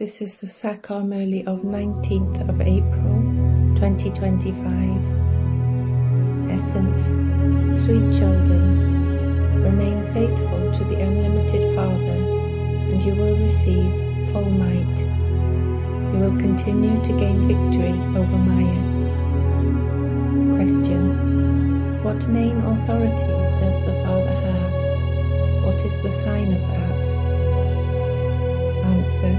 This is the Sakar Murli of 19th of April 2025. Essence: Sweet children, remain faithful to the unlimited Father and you will receive full might. You will continue to gain victory over Maya. Question: what main authority does the Father have? What is the sign of that? Answer: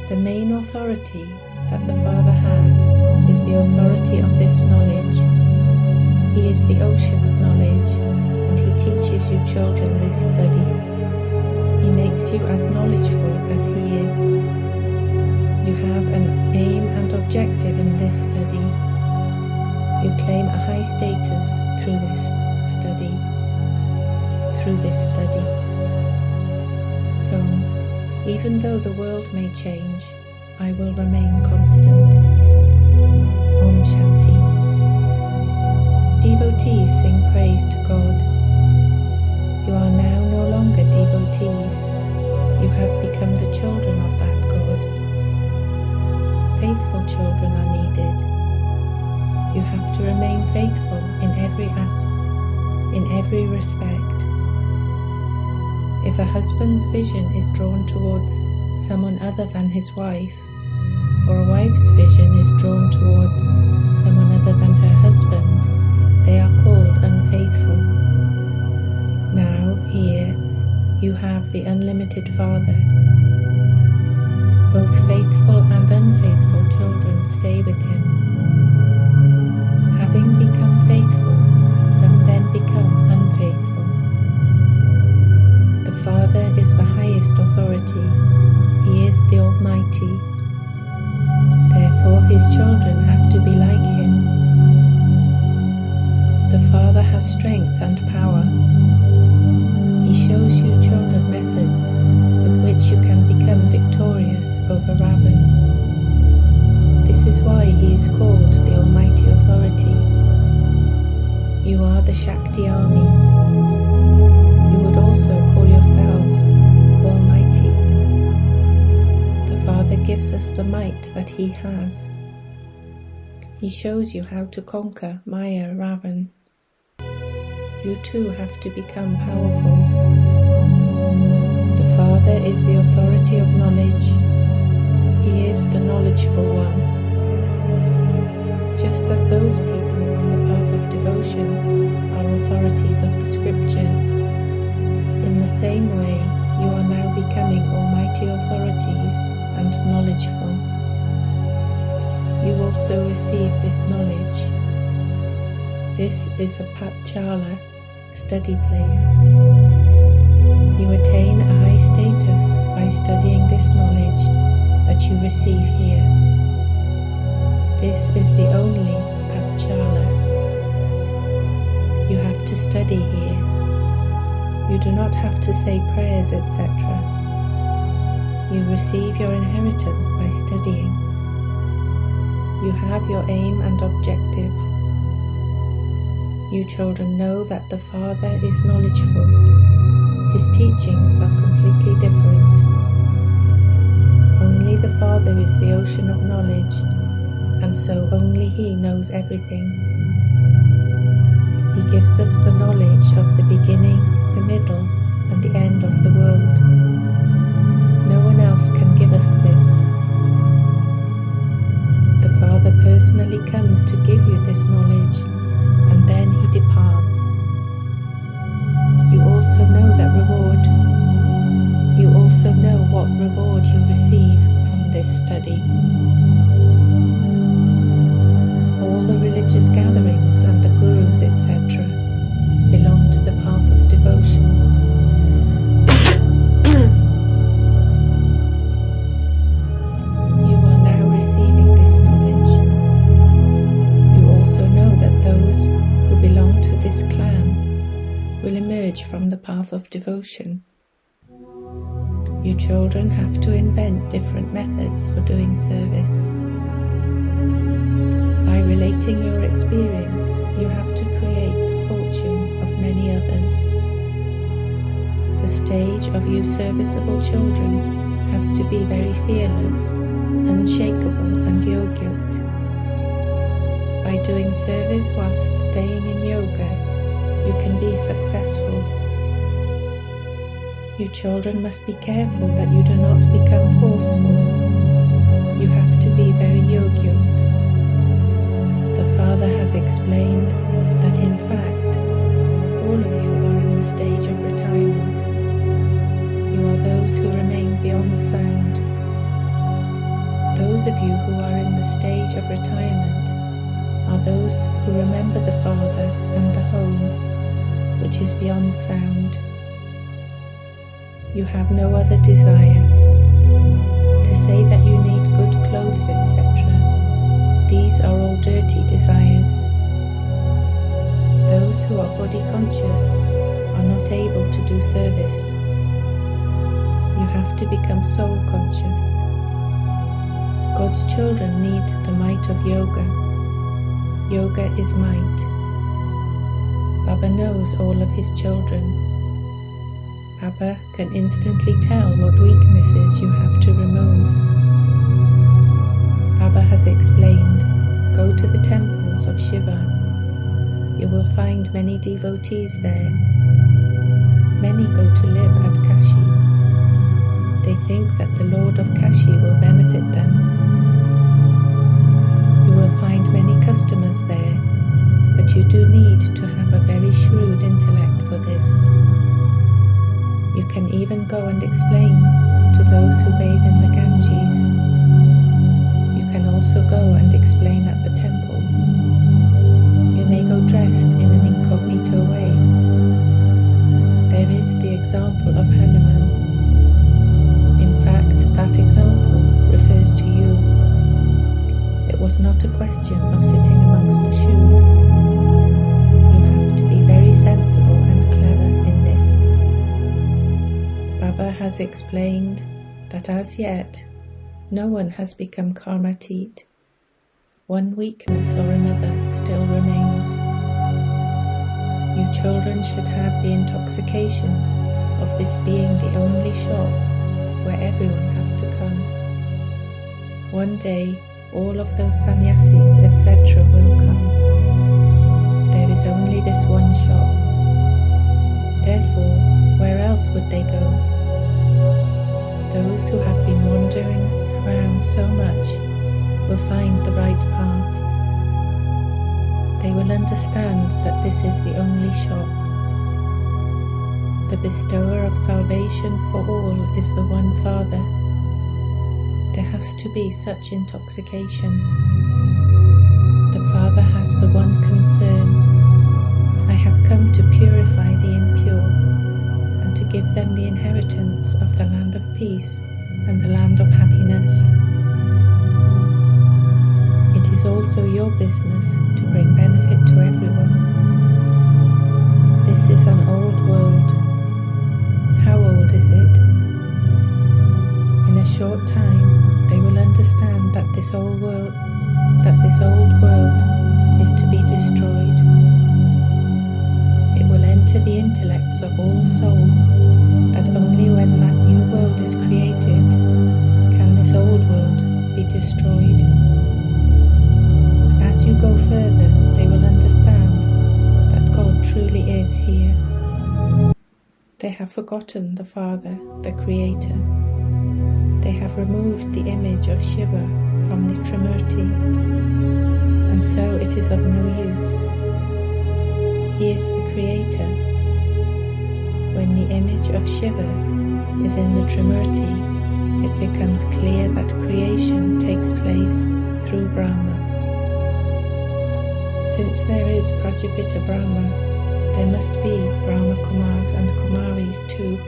the main authority that the Father has is the authority of this knowledge. He is the ocean of knowledge, and He teaches you children this study. He makes you as knowledgeful as He is. You have an aim and objective in this study. You claim a high status through this study. So, even though the world may change, I will remain constant. Om Shanti. Devotees sing praise to God. You are now no longer devotees. You have become the children of that God. Faithful children are needed. You have to remain faithful in every respect. If a husband's vision is drawn towards someone other than his wife, or a wife's vision is drawn towards someone other than her husband, they are called unfaithful. Now, here, you have the unlimited Father. Both faithful and unfaithful children stay with Him. Having become faithful, some then become unfaithful. The Father is the highest authority. He is the Almighty. Therefore, His children have to be like Him. The Father has strength and power. He shows you children methods with which you can become victorious over Ravan. This is why He is called the Almighty Authority. You are the Shakti army. You would also call yourselves Almighty. The Father gives us the might that He has. He shows you how to conquer Maya Ravan. You too have to become powerful. The Father is the authority of knowledge. He is the knowledgeful one. Just as those people on the path of devotion are authorities of the scriptures, in the same way you are now becoming almighty authorities and knowledgeful. You also receive this knowledge. This is a Patchala, study place. You attain a high status by studying this knowledge that you receive here. This is the only Patchala. You have to study here. You do not have to say prayers, etc. You receive your inheritance by studying. You have your aim and objective. You children know that the Father is knowledgeful. His teachings are completely different. Only the Father is the ocean of knowledge, and so only He knows everything. He gives us the knowledge of the beginning, the middle, and the end of the world. No one else can give us this. The Father personally comes to give you this knowledge, and then He departs. You also know that reward. You also know what reward you receive from this study. All the religious gatherings and the gurus, etc., belong to the path of devotion. You are now receiving this knowledge. You also know that those who belong to this clan will emerge from the path of devotion. You children have to invent different methods for doing service. By relating your experience, you have to create the fortune of many others. The stage of you serviceable children has to be very fearless, unshakable and yogyurt. By doing service whilst staying in yoga, you can be successful. You children must be careful that you do not become forceful. You have to be very yogyurt. The Father has explained that in fact, all of you are in the stage of retirement. You are those who remain beyond sound. Those of you who are in the stage of retirement are those who remember the Father and the home, which is beyond sound. You have no other desire. To say that you need good clothes, etc., these are all dirty desires. Those who are body conscious are not able to do service. You have to become soul conscious. God's children need the might of yoga. Yoga is might. Baba knows all of his children. Baba can instantly tell what weaknesses you have to remove. Baba has explained, go to the temples of Shiva. You will find many devotees there. Many go to live at Kashi. They think that the Lord of Kashi will benefit them. You will find many customers there, but you do need to have a very shrewd intellect for this. You can even go and explain to those who bathe in the Ganges. You can also go and explain at the temples. You may go dressed in an incognito way. There is the example of Hanuman. In fact, that example refers to you. It was not a question of sitting amongst the shoes. You have to be very sensible and clever in this. Baba has explained that as yet, no one has become karmatit. One weakness or another still remains. You children should have the intoxication of this being the only shop where everyone has to come. One day, all of those sannyasis, etc. will come. There is only this one shop. Therefore, where else would they go? Those who have been wandering around so much will find the right path. They will understand that this is the only shop. The bestower of salvation for all is the one Father. There has to be such intoxication. The Father has the one concern. I have come to purify the impure and to give them the inheritance of the land of peace and the land of happiness. It is also your business to bring benefit to everyone. This is an old world. How old is it? In a short time, they will understand that this old world is to be destroyed. It will enter the intellects of all souls that only when that new world is created can this old world be destroyed. As you go further, they will understand that God truly is here. They have forgotten the Father, the Creator. They have removed the image of Shiva from the Trimurti, and so it is of no use. He is the Creator. When the image of Shiva is in the Trimurti, it becomes clear that creation takes place through Brahma. Since there is Prajapita Brahma, there must be Brahma Kumars and Kumaris too.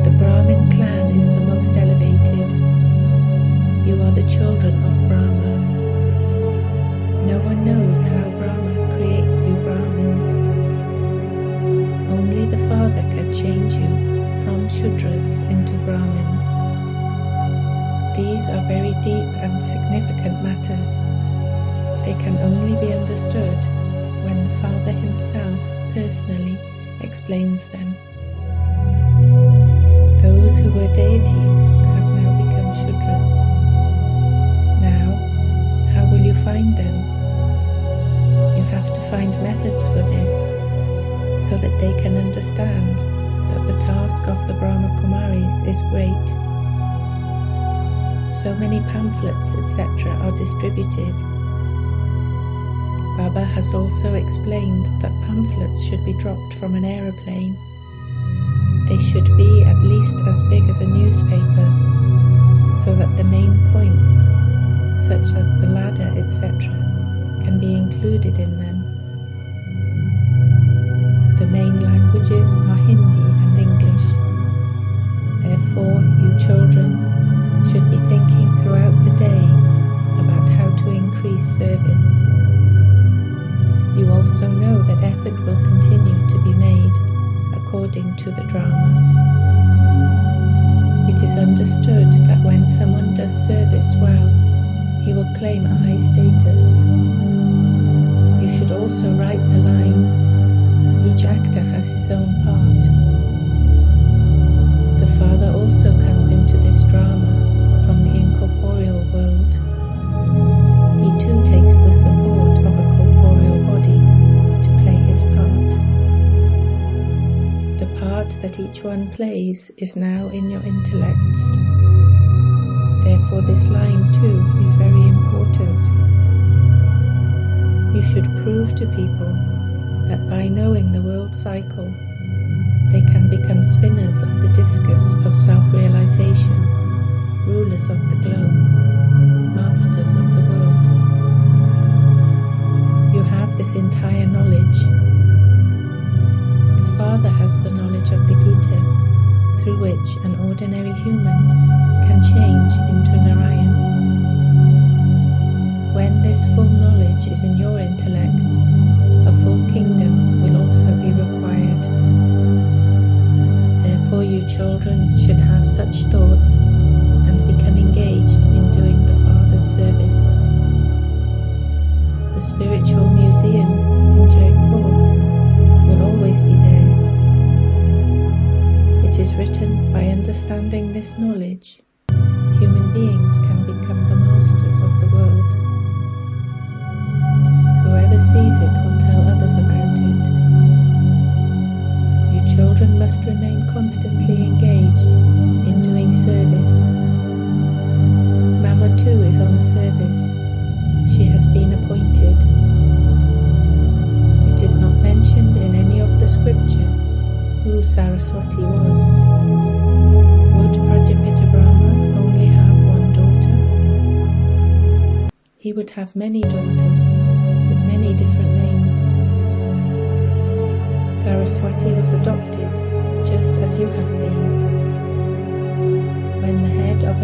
The Brahmin clan is the most elevated. You are the children of Brahma. No one knows how Brahma creates you Brahmins. Only the Father can change you from Shudras into Brahmins. These are very deep and significant matters. They can only be understood when the Father himself personally explains them. Those Those who were deities have now become Shudras. Now, how will you find them? You have to find methods for this, so that they can understand that the task of the Brahma Kumaris is great. So many pamphlets, etc. are distributed. Baba has also explained that pamphlets should be dropped from an aeroplane. They should be at least as big as a newspaper, so that the main points, such as the ladder, etc., can be included in them. The main languages are Hindi and English. Therefore, you children should be thinking throughout the day about how to increase service. You also know that effort will continue to be made according to the drama. It is understood that when someone does service well, he will claim a high status. You should also write the line. Each actor has his own part. The Father also comes into this drama from the incorporeal world. He too takes the support of a corporeal body to play his part. The part that each one plays is now in your intellects. Therefore this line too is very important. You should prove to people that by knowing the world cycle, they can become spinners of the discus of self-realization, rulers of the globe, masters of the world. You have this entire knowledge. The Father has the knowledge of the Gita, through which an ordinary human can change into Narayan. When this full knowledge is in your intellects, a full kingdom will also be required. Therefore you children should have such thoughts and become engaged in doing the Father's service. The spiritual museum in Jaipur will always be there. It is written, by understanding this knowledge, human beings can become the masters of the world. Whoever sees it will tell others about it. You children must remain constantly engaged in doing service. Mama too is on service. She has been appointed. It is not mentioned in any of the scriptures who Saraswati was. Would Prajapita Brahma only have one daughter? He would have many daughters with many different names. Saraswati was adopted just as you have been. When the head of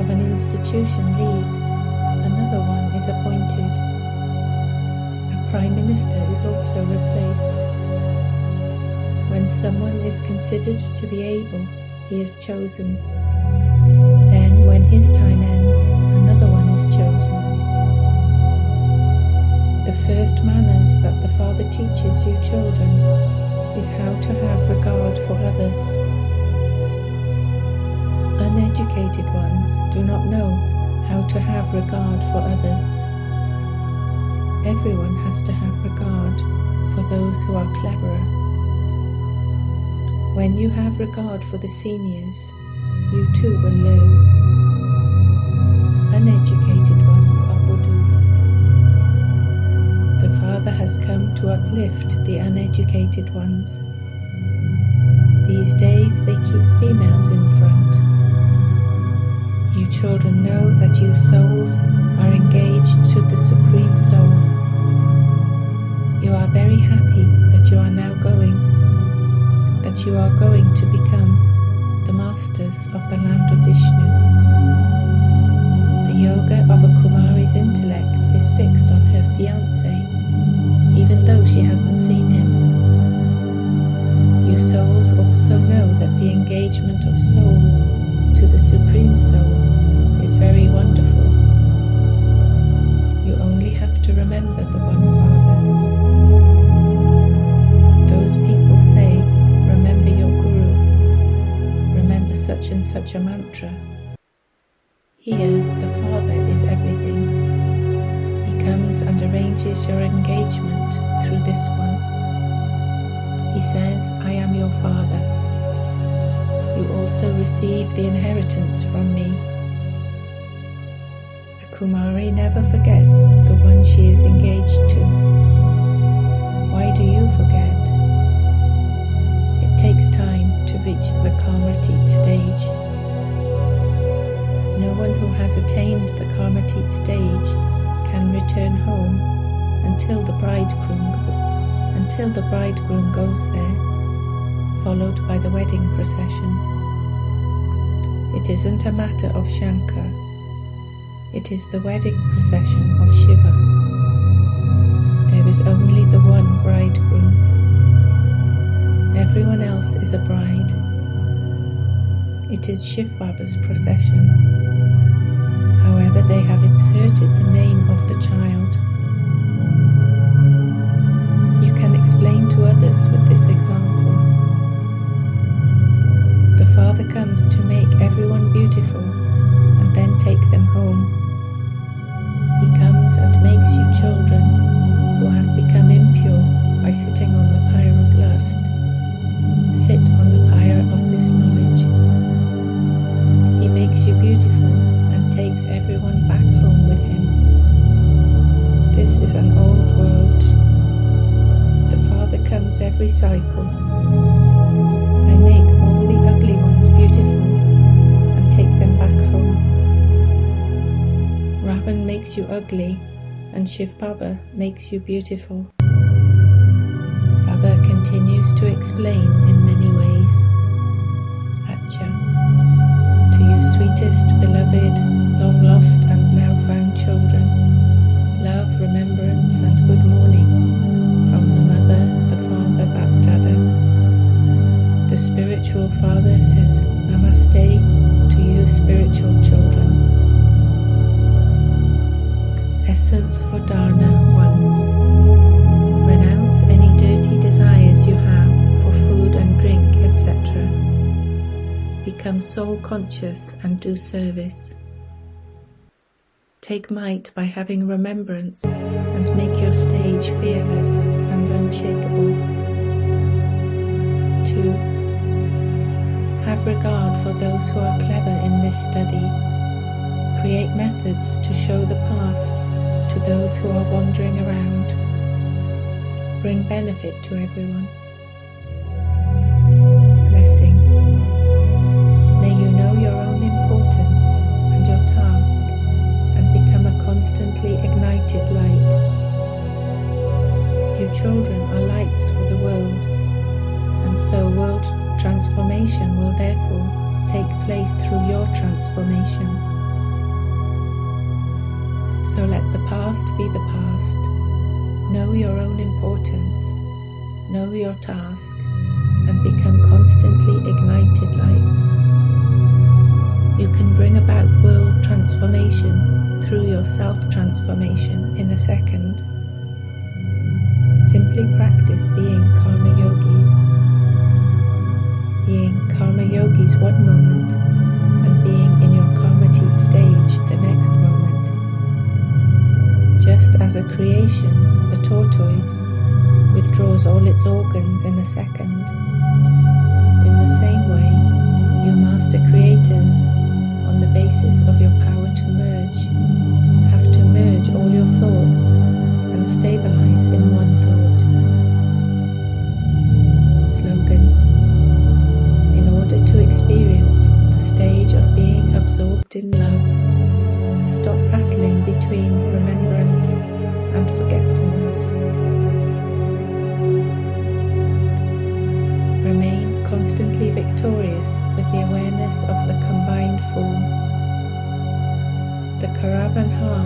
an institution leaves, another one is appointed. A prime minister is also replaced. When someone is considered to be able, he is chosen. Then, when his time ends, another one is chosen. The first manners that the Father teaches you children is how to have regard for others. Uneducated ones do not know how to have regard for others. Everyone has to have regard for those who are cleverer. When you have regard for the seniors, you too will learn. Uneducated ones are Buddhas. The Father has come to uplift the uneducated ones. These days they keep females in front. You children know that you souls are engaged to the Supreme Soul. You are very happy that you are now going to become the masters of the land of Vishnu. The yoga of a Kumari's intellect is fixed on her fiancé, even though she hasn't seen him. You souls also know that the engagement of souls to the Supreme Soul is very wonderful. You only have to remember the One Father. Those people say, remember your Guru. such and such a mantra. Here, the Father is everything. He comes and arranges your engagement through this one. He says, I am your Father. You also receive the inheritance from me. A Kumari never forgets the one she is engaged to. Why do you forget? It takes time to reach the Karmatit stage. No one who has attained the Karmatit stage can return home until the bridegroom goes there, followed by the wedding procession. It isn't a matter of Shankar. It is the wedding procession of Shiva. There is only the one bridegroom. Everyone else is a bride. It is Shiv Baba's procession. However, they have inserted the name of the child. You can explain to others with this example. The Father comes to make everyone beautiful and then take them home. He comes and makes you children who have become impure by sitting on the pyre of lust. Sit on the pyre of this knowledge. He makes you beautiful and takes everyone back home with him. This is an old world. The Father comes every cycle. I make all the ugly ones beautiful and take them back home. Ravan makes you ugly and Shiv Baba makes you beautiful. Baba continues to explain in many ways. Acha. To you sweetest, beloved, long lost and now found children, love, remembrance and good morning from the Mother, the Father, Bapdada. The spiritual Father says Namaste to you spiritual children. Essence for Dharna 1. Renounce any dirty desires you have for food and drink, etc. Become soul conscious and do service. Take might by having remembrance and make your stage fearless and unshakable. 2. Have regard for those who are clever in this study. Create methods to show the path to those who are wandering around. Bring benefit to everyone. Blessing. May you know your own importance and your task and become a constantly ignited light. You children are lights for the world, and so world transformation will therefore take place through your transformation. So let the past be the past. Know your own importance, know your task, and become constantly ignited lights. You can bring about world transformation through your self-transformation in a second. Simply practice being karma yogis. Being karma yogis one moment and being in your karmatit stage the next moment. Just as a creation, a tortoise, withdraws all its organs in a second. In the same way, you master creators, on the basis of your power to merge, have to merge all your thoughts and stabilize in one thought. Slogan. In order to experience the stage of being absorbed in love, stop battling between remembrance and forgetfulness. Remain constantly victorious with the awareness of the combined form. The Karavanha,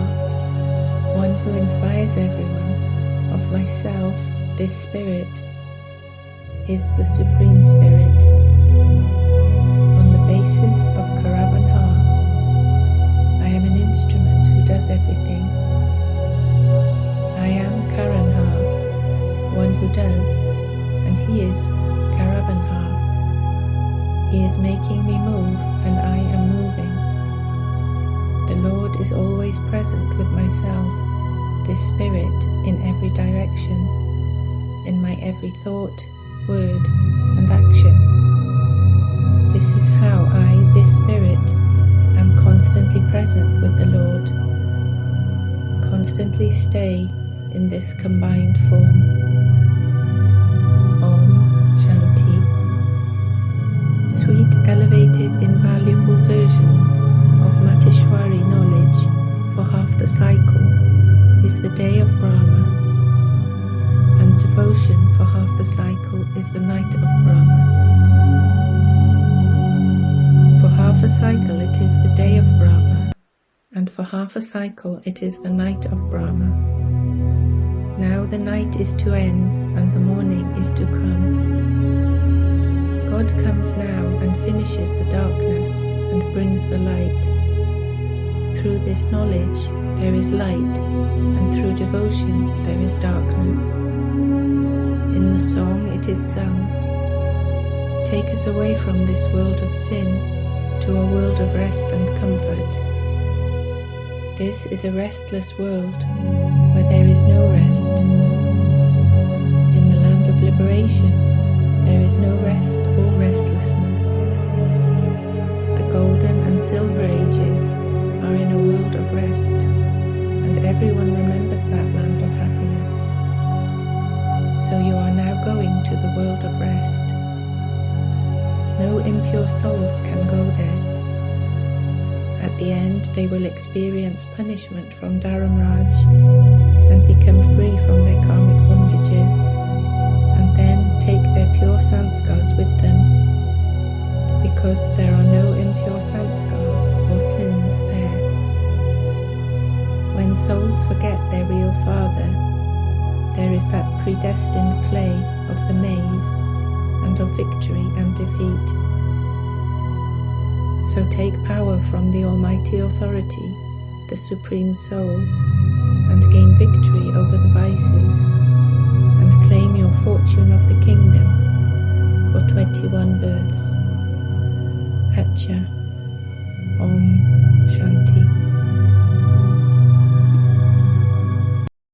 one who inspires everyone, of myself, this spirit, is the Supreme Spirit. On the basis of Karavanha, I am an instrument who does everything. I am Karanha, one who does, and he is Karavanha. He is making me move, and I am moving. The Lord is always present with myself, this Spirit in every direction, in my every thought, word, and action. This is how I, this Spirit, am constantly present with the Lord, constantly stay in this combined form. Om Shanti. Sweet, elevated, invaluable versions of Mateshwari knowledge for half the cycle is the day of Brahma, and devotion for half the cycle is the night of Brahma. For half a cycle it is the day of Brahma, and for half a cycle it is the night of Brahma. Now the night is to end, and the morning is to come. God comes now and finishes the darkness and brings the light. Through this knowledge there is light, and through devotion there is darkness. In the song it is sung, take us away from this world of sin to a world of rest and comfort. This is a restless world where there is no rest. In the land of liberation there is no rest or restlessness. The golden and silver ages are in a world of rest, and everyone remembers that land of happiness. So you are now going to the world of rest. No impure souls can go there. At the end they will experience punishment from Dharamraj and become free from their karmic bondages, and then take their pure sanskars with them, because there are no impure sanskars or sins there. When souls forget their real Father, there is that predestined play of the maze and of victory and defeat. So take power from the Almighty Authority, the Supreme Soul, and gain victory over the vices, and claim your fortune of the kingdom for 21 births. Hatcha. Om Shanti.